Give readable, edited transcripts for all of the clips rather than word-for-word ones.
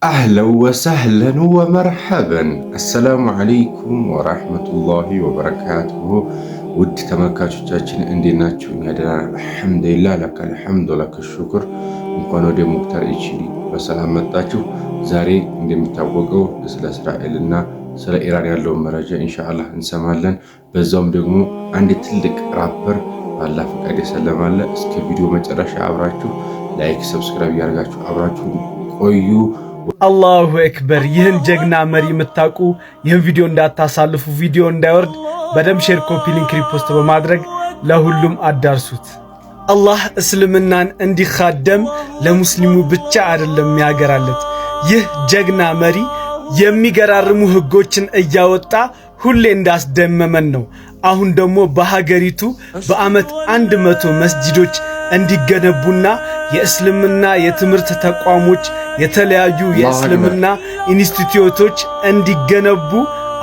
أهلا وسهلا ومرحبا السلام عليكم ورحمة الله وبركاته ود ተመልካቾቻችን እንዴት ናችሁ? አልሐምዱሊላህ ለከ الحمد ولك الشكر እንኳን ወደ ሙክታር ኤችዲ በሰላም መጣችሁ። ዛሬ እንደሚታወቀው ስለ እስራኤልና ስለ ኢራን ያለውን መረጃ ኢንሻአላህ እንሰማለን። በዛውም ደግሞ አንድ ትልቅ ራፐር አላህ ፈቃድ ሰለማለ። እስከ ቪዲዮ መጨረሻ አብራችሁ ላይክ ሰብስክራይብ ያርጋችሁ አብራችሁ ቆዩ። አላሁ አክበር። ይህን ጀግና መሪ የምታውቁ ይህን ቪዲዮ እንዳታሳልፉ፣ ቪዲዮ እንዳይወርድ በደም ሼር፣ ኮፒ፣ ሊንክ፣ ሪፖስት በማድረግ ለሁሉም አዳርሱት። አላህ እስልምናን እንዲኻደም ለሙስሊሙ ብቻ አይደለም ያገራለት። ይህ ጀግና መሪ የሚገራርሙ ህጎችን እያወጣ ሁሌ እንዳስደመመን ነው። አሁን ደግሞ በሀገሪቱ በአመት 100 መስጂዶች እንዲገነቡና የእስልምና የትምህርት ተቋሞች የተለያዩ የእስልምና ኢንስቲትዩቶች እንዲገነቡ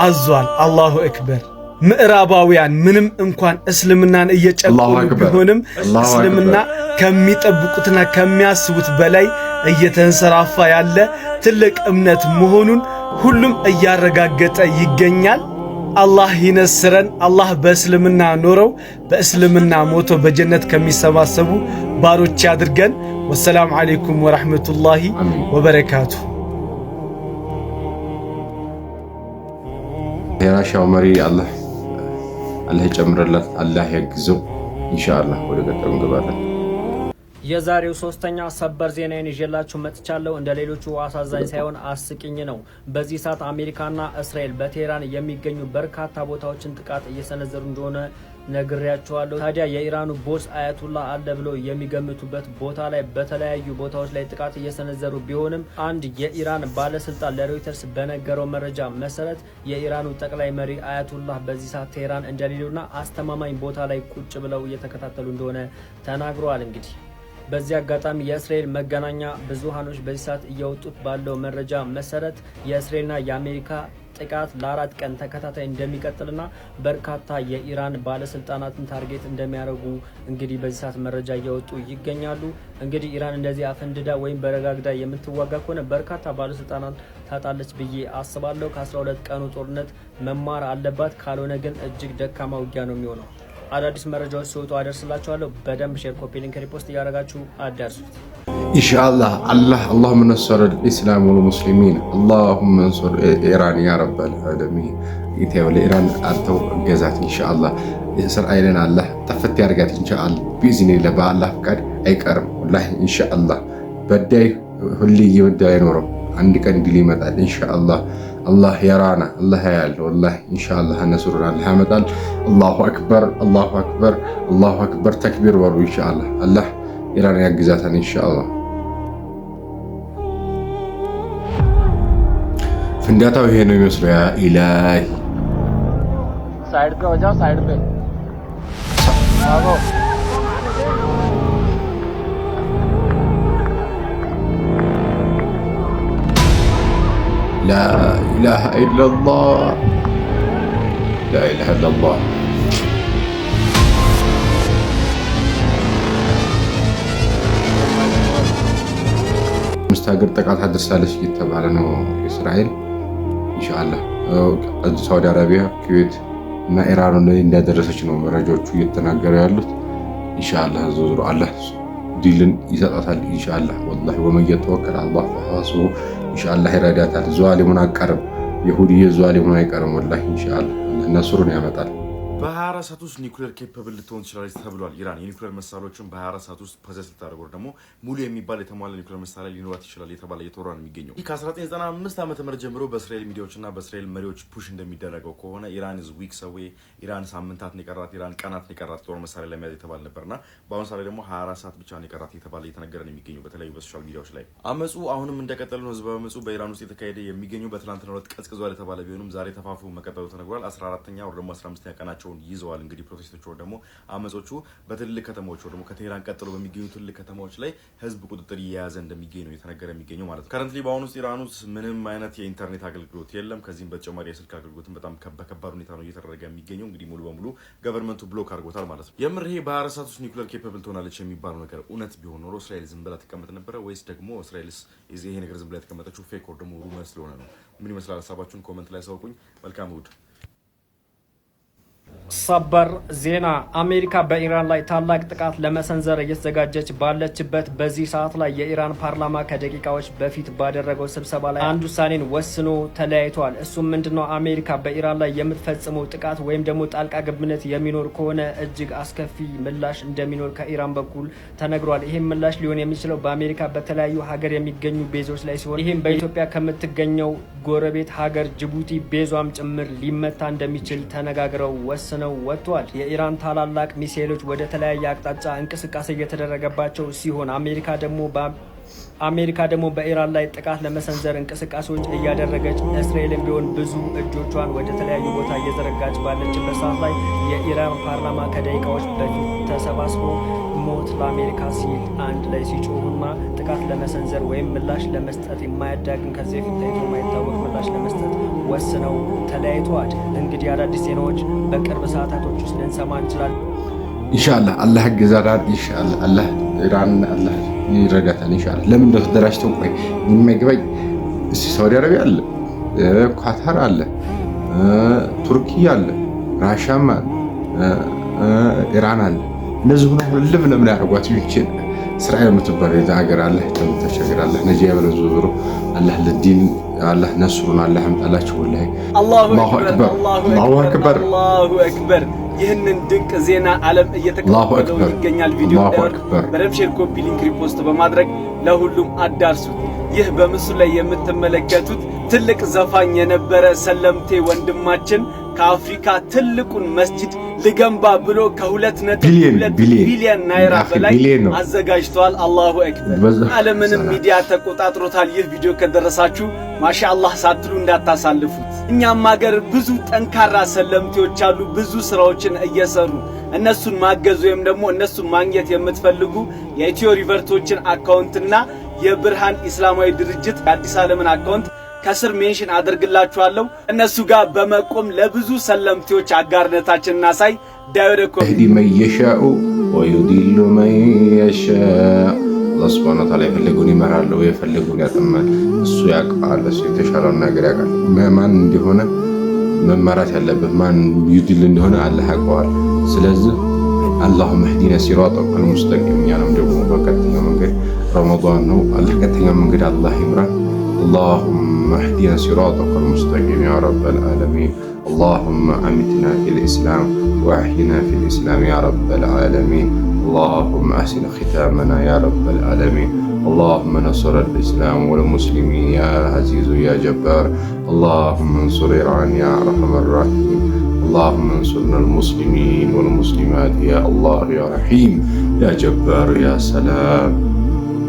አዟል። አላሁ አክበር። ምዕራባውያን ምንም እንኳን እስልምናን እየጨቆኑ ቢሆንም እስልምና ከሚጠብቁትና ከሚያስቡት በላይ እየተንሰራፋ ያለ ትልቅ እምነት መሆኑን ሁሉም እያረጋገጠ ይገኛል። አላህ ይነስረን። አላህ በእስልምና ኖረው በእስልምና ሞቶ በጀነት ከሚሰባሰቡ ባሮች ያድርገን። ወሰላም አለይኩም ወራህመቱላሂ ወበረካቱ። የራሻው መሪ አላህ ይጨምርለት፣ አላህ ያግዘው። ኢንሻአላህ ወደ ቀጣዩ እንገባለን። የዛሬው ሶስተኛ ሰበር ዜናን ይዤላችሁ መጥቻለሁ። እንደ ሌሎቹ አሳዛኝ ሳይሆን አስቂኝ ነው። በዚህ ሰዓት አሜሪካና እስራኤል በቴህራን የሚገኙ በርካታ ቦታዎችን ጥቃት እየሰነዘሩ እንደሆነ ነግሬያችኋለሁ። ታዲያ የኢራኑ ቦስ አያቱላህ አለ ብለው የሚገምቱበት ቦታ ላይ በተለያዩ ቦታዎች ላይ ጥቃት እየሰነዘሩ ቢሆንም አንድ የኢራን ባለስልጣን ለሮይተርስ በነገረው መረጃ መሰረት የኢራኑ ጠቅላይ መሪ አያቱላህ በዚህ ሰዓት ቴህራን እንደሌሉና አስተማማኝ ቦታ ላይ ቁጭ ብለው እየተከታተሉ እንደሆነ ተናግረዋል። እንግዲህ በዚህ አጋጣሚ የእስራኤል መገናኛ ብዙሃኖች በዚህ ሰዓት እያወጡት ባለው መረጃ መሰረት የእስራኤልና የአሜሪካ ጥቃት ለ4 ቀን ተከታታይ እንደሚቀጥልና በርካታ የኢራን ባለስልጣናትን ታርጌት እንደሚያደርጉ እንግዲህ በዚህ ሰዓት መረጃ እያወጡ ይገኛሉ። እንግዲህ ኢራን እንደዚህ አፈንድዳ ወይም በረጋግዳ የምትዋጋ ከሆነ በርካታ ባለስልጣናት ታጣለች ብዬ አስባለሁ። ከ12 ቀኑ ጦርነት መማር አለባት። ካልሆነ ግን እጅግ ደካማ ውጊያ ነው የሚሆነው። አዳዲስ መረጃዎች ሲወጡ አደርስላችኋለሁ። በደንብ ሼር፣ ኮፒ፣ ሊንክ፣ ሪፖስት እያደረጋችሁ አዳርሱት ኢንሻአላህ። اللهم نصر الاسلام والمسلمين اللهم انصر ايران يا رب العالمين። ኢትዮጵያ ለኢራን አርተው ገዛት ኢንሻአላህ። እስራኤልን አላህ ተፈት ያርጋት ኢንሻአላህ። ቢዝኒላህ በአላህ ፍቃድ አይቀርም ወላሂ ኢንሻአላህ። በዳይ ሁሉ ይወዳ አይኖርም። አንድ ቀን ድል ይመጣል ኢንሻአላህ። አላህ ያራና አላህ ያያል ወላሂ ኢንሻአላህ። ነስሩን አላህ ያመጣል። አላሁ አክበር አላሁ አክበር አላሁ አክበር ተክቢር ወሩ ኢንሻአላህ። አላህ ኢራን ያግዛታል ኢንሻአላህ። ፍንዳታው ይሄ ነው የሚመስለው። ያ ኢላሂ साइड पे हो जाओ, साइड पे भागो। لا إله إلا الله لا إله إلا الله። مستاجر ጥቃት አድርሳለች እየተባለ ነው እስራኤል ኢንሻአላህ። ሳውዲ አረቢያ፣ ኩዌት እና ኢራን ላይ እንዳደረሰች ነው መረጃዎቹ እየተናገሩ ያሉት። ኢንሻአላህ ዙሩ አላህ ዲልን ይሰጣታል ኢንሻአላህ። ወላሂ ወመን የተወከለ አላህ ፈሐስቡ ኢንሻአላህ ይረዳታል። ዟሊሙን አቀርብ ይሁዲ ዟሊሙን አይቀርም ወላሂ ኢንሻአላህ ነስሩን ያመጣል። በ24 ሰዓት ውስጥ ኒውክሌር ኬፓብል ልትሆን ትችላለች ተብሏል። ኢራን የኒውክሌር መሳሪያዎችን በ24 ሰዓት ውስጥ ፖሰስ ልታደርግ ደግሞ ሙሉ የሚባል የተሟላ ኒውክሌር መሳሪያ ሊኖራት ይችላል የተባለ እየተወራ ነው የሚገኘው። ይህ ከ1995 ዓመተ ምህረት ጀምሮ በእስራኤል ሚዲያዎችና በእስራኤል መሪዎች ፑሽ እንደሚደረገው ከሆነ ኢራን ኢዝ ዊክስ አዌይ፣ ኢራን ሳምንታት ነው የቀራት፣ ኢራን ቀናት ነው የቀራት ጦር መሳሪያ ለመያዝ የተባለ ነበርና በአሁኑ ሰዓት ደግሞ 24 ሰዓት ብቻ ነው የቀራት የተባለ እየተነገረ ነው የሚገኘው በተለያዩ በሶሻል ሚዲያዎች ላይ። አመጹ አሁንም እንደቀጠለ ነው። ህዝባዊ አመጹ በኢራን ውስጥ የተካሄደ የሚገኘው በትናንትናው ዕለት ቀዝቅዟል የተባለ ቢሆንም ዛሬ ተፋፍሞ መቀጠሉ ተነግሯል። 14ኛ ወር ደግሞ 15ኛ ቀናቸው መግለጫቸውን ይዘዋል። እንግዲህ ፕሮቴስቶቹ ደግሞ አመጾቹ በትልልቅ ከተማዎች ደግሞ ከቴህራን ቀጥሎ በሚገኙ ትልልቅ ከተማዎች ላይ ህዝብ ቁጥጥር እየያዘ እንደሚገኝ ነው የተነገረ የሚገኘው ማለት ነው። ከረንትሊ በአሁኑ ውስጥ ኢራን ውስጥ ምንም አይነት የኢንተርኔት አገልግሎት የለም። ከዚህም በተጨማሪ የስልክ አገልግሎትን በጣም በከባድ ሁኔታ ነው እየተደረገ የሚገኘው። እንግዲህ ሙሉ በሙሉ ገቨርንመንቱ ብሎክ አድርጎታል ማለት ነው። የምር ይሄ በ24 ሰዓት ውስጥ ኒውክሌር ኬፓብል ትሆናለች የሚባለው ነገር እውነት ቢሆን ኖሮ እስራኤል ዝም ብላ ትቀመጥ ነበረ ወይስ ደግሞ እስራኤልስ ይሄ ነገር ዝም ብላ የተቀመጠችው ፌክ ወር ደግሞ ሩመር ስለሆነ ነው? ምን ይመስላል? ሀሳባችሁን ኮመንት ላይ አሳውቁኝ። መልካም እሑድ። ሰበር ዜና አሜሪካ በኢራን ላይ ታላቅ ጥቃት ለመሰንዘር እየተዘጋጀች ባለችበት በዚህ ሰዓት ላይ የኢራን ፓርላማ ከደቂቃዎች በፊት ባደረገው ስብሰባ ላይ አንድ ውሳኔን ወስኖ ተለያይቷል። እሱም ምንድነው? አሜሪካ በኢራን ላይ የምትፈጽመው ጥቃት ወይም ደግሞ ጣልቃ ገብነት የሚኖር ከሆነ እጅግ አስከፊ ምላሽ እንደሚኖር ከኢራን በኩል ተነግሯል። ይህም ምላሽ ሊሆን የሚችለው በአሜሪካ በተለያዩ ሀገር የሚገኙ ቤዞች ላይ ሲሆን ይህም በኢትዮጵያ ከምትገኘው ጎረቤት ሀገር ጅቡቲ ቤዟም ጭምር ሊመታ እንደሚችል ተነጋግረው ወስነው ወጥቷል። የኢራን ታላላቅ ሚሳኤሎች ወደ ተለያየ አቅጣጫ እንቅስቃሴ እየተደረገባቸው ሲሆን አሜሪካ ደግሞ በኢራን ላይ ጥቃት ለመሰንዘር እንቅስቃሴዎች እያደረገች እስራኤልም ቢሆን ብዙ እጆቿን ወደ ተለያዩ ቦታ እየዘረጋች ባለችበት ሰዓት ላይ የኢራን ፓርላማ ከደቂቃዎች በፊት ተሰባስቦ ሞት ለአሜሪካ ሲል አንድ ላይ ሲጮሁና ጥቃት ለመሰንዘር ወይም ምላሽ ለመስጠት የማያዳግም ከዚህ በፊት ታይቶ የማይታወቅ ምላሽ ለመስጠት ወስነው ተለያይተዋል። እንግዲህ አዳዲስ ዜናዎች በቅርብ ሰዓታቶች ውስጥ ልንሰማ እንችላለን። ኢንሻአላህ አላህ ገዛዳር ኢንሻአላህ አላህ ኢራን አላህ ይረጋታል ኢንሻአላህ። ለምን እንደተደራጅተው ቆይ የሚገባኝ ሳውዲ አረቢያ አለ፣ ኳታር አለ፣ ቱርኪ አለ፣ ራሻም አለ፣ ኢራን አለ። እነዚህ ሁሉ ሁሉም ለምን ያደርጓት ይችላል? እስራኤል የምትባል ሀገር አላህ ተቸግራለህ ነጂ ያበለዙ ብሩ አላህ ለዲን አላህ ነስሩን አላህ አምጣላችሁ። ወላሂ አላሁ አክበር አላሁ አክበር አላሁ አክበር። ይህንን ድንቅ ዜና ዓለም እየተቀበለው ይገኛል። ቪዲዮ በደምብ ሼር፣ ኮፒ ሊንክ፣ ሪፖስት በማድረግ ለሁሉም አዳርሱት። ይህ በምስሉ ላይ የምትመለከቱት ትልቅ ዘፋኝ የነበረ ሰለምቴ ወንድማችን ከአፍሪካ ትልቁን መስጂድ ልገንባ ብሎ ከ2.2 ቢሊዮን ናይራ በላይ አዘጋጅቷል። አላሁ አክበር። ዓለምንም ሚዲያ ተቆጣጥሮታል። ይህ ቪዲዮ ከደረሳችሁ ማሻአላህ ሳትሉ እንዳታሳልፉት። እኛም ሀገር ብዙ ጠንካራ ሰለምቴዎች አሉ፣ ብዙ ስራዎችን እየሰሩ እነሱን ማገዝ ወይም ደግሞ እነሱን ማግኘት የምትፈልጉ የኢትዮ ሪቨርቶችን አካውንትና የብርሃን ኢስላማዊ ድርጅት የአዲስ ዓለምን አካውንት ከስር ሜንሽን አድርግላችኋለሁ። እነሱ ጋር በመቆም ለብዙ ሰለምቴዎች አጋርነታችንን እናሳይ። ዳይወደኮ ህዲ መየሻኡ ወዩዲሉ መየሻ አላህ ሱብሓነሁ ወተዓላ የፈለጉን ይመራል፣ የፈለጉን ያጠማል። እሱ ያውቃል፣ እሱ የተሻለውን ነገር ያውቃል። ማን እንደሆነ መመራት ያለበት ማን ይድል እንደሆነ አላህ ያውቀዋል። ስለዚህ አላሁመ ህዲና ሲራጠል ሙስተቂም እኛንም ደግሞ በቀጥተኛ መንገድ ረመዳን ነው አላህ ቀጥተኛ መንገድ አላህ ይምራል። اللهم اهدنا صراطك المستقيم يا رب العالمين. اللهم أمتنا في الإسلام وأحينا في الإسلام يا رب العالمين. اللهم أحسن ختامنا يا رب العالمين. اللهم نصر الإسلام والمسلمين يا عزيز يا جبار. اللهم انصر إيران يا أرحم الراحمين. اللهم انصرنا المسلمين والمسلمات يا الله يا رحيم يا جبار يا سلام.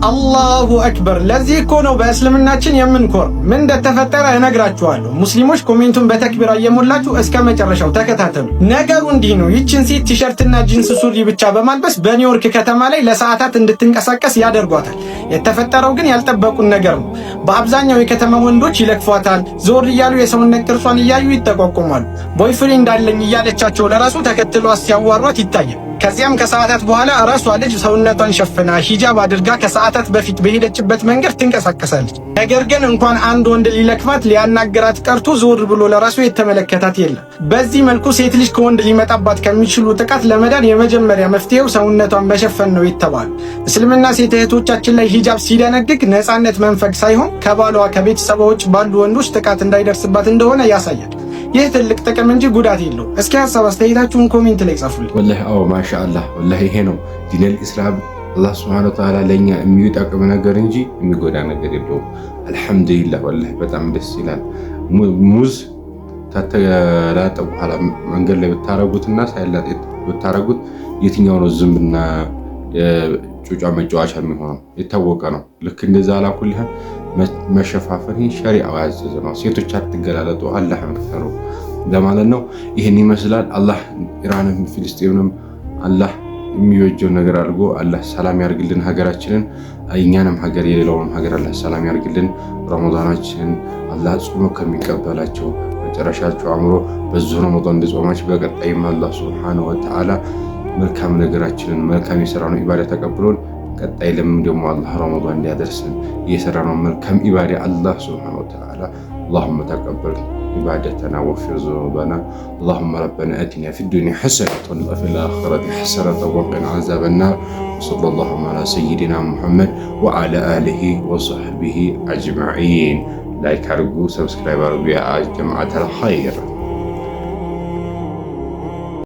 አላሁ አክበር። ለዚህ እኮ ነው በእስልምናችን የምንኮር። ምን እንደተፈጠረ እነግራችኋለሁ። ሙስሊሞች ኮሜንቱን በተክቢራ እየሞላችሁ እስከ መጨረሻው ተከታተሉ። ነገሩ እንዲህ ነው። ይችን ሴት ቲሸርትና ጂንስ ሱሪ ብቻ በማልበስ በኒውዮርክ ከተማ ላይ ለሰዓታት እንድትንቀሳቀስ ያደርጓታል። የተፈጠረው ግን ያልጠበቁን ነገር ነው። በአብዛኛው የከተማ ወንዶች ይለክፏታል። ዞር እያሉ የሰውነት ቅርጿን እያዩ ይጠቋቁማሉ። ቦይፍሬንድ አለኝ እያለቻቸው ለራሱ ተከትሎ ሲያዋሯት ይታያል። ከዚያም ከሰዓታት በኋላ ራሷ ልጅ ሰውነቷን ሸፍና ሂጃብ አድርጋ ከሰዓታት በፊት በሄደችበት መንገድ ትንቀሳቀሳለች። ነገር ግን እንኳን አንድ ወንድ ሊለክፋት ሊያናገራት ቀርቶ ዞር ብሎ ለራሱ የተመለከታት የለም። በዚህ መልኩ ሴት ልጅ ከወንድ ሊመጣባት ከሚችሉ ጥቃት ለመዳን የመጀመሪያ መፍትሄው ሰውነቷን መሸፈን ነው ይተባል። እስልምና ሴት እህቶቻችን ላይ ሂጃብ ሲደነግግ ነፃነት መንፈግ ሳይሆን ከባሏ ከቤተሰቦች ባሉ ወንዶች ጥቃት እንዳይደርስባት እንደሆነ ያሳያል። ይህ ትልቅ ጥቅም እንጂ ጉዳት የለው። እስኪ ሀሳብ አስተያየታችሁን ኮሜንት ላይ ጻፉልኝ። ወላሂ አዎ ማሻአላህ ወላሂ ይሄ ነው ዲነል ኢስላም። አላህ ሱብሓነሁ ወተዓላ ለኛ የሚጠቅም ነገር እንጂ የሚጎዳ ነገር የለውም። አልሐምዱሊላህ ወላሂ በጣም ደስ ይላል። ሙዝ ከተላጠ በኋላ መንገድ ላይ ብታረጉትና ሳይላጥ ብታረጉት የትኛው ነው ዝምብና ጩጫ መጫወቻ የሚሆነው የታወቀ ነው። ልክ እንደዛ አላኩልህ መሸፋፈን ሸሪዓው ያዘዘ ነው። ሴቶች አትገላለጡ፣ አላህን ፍሩ። ለማለት ነው። ይህን ይመስላል። አላህ ኢራንም ፍልስጤምንም አላህ የሚወጀው ነገር አድርጎ አላህ ሰላም ያርግልን ሀገራችንን፣ እኛንም ሀገር የሌላውንም ሀገር አላህ ሰላም ያርግልን። ረመዳናችንን አላህ ጾሞ ከሚቀበላቸው መጨረሻቸው አምሮ በዙ ረመዳን እንደጾማች በቀጣይም አላህ ሱብሓነሁ ወተዓላ መልካም ነገራችንን መልካም የሰራነው ኢባዳ ተቀብሎን ቀጣይ ለምን ደግሞ አላህ ረመዳን እንዲያደርሰን የሰራነው መልካም ኢባዳ አላህ ሱብሓነሁ ወተዓላ اللهم تقبل عبادتنا واغفر ذنوبنا اللهم ربنا آتنا في الدنيا حسنة وفي الآخرة حسنة وقنا عذاب النار وصلى الله على سيدنا محمد وعلى آله وصحبه أجمعين. لايك أرجو سبسكرايب أرجو يا جماعة الخير.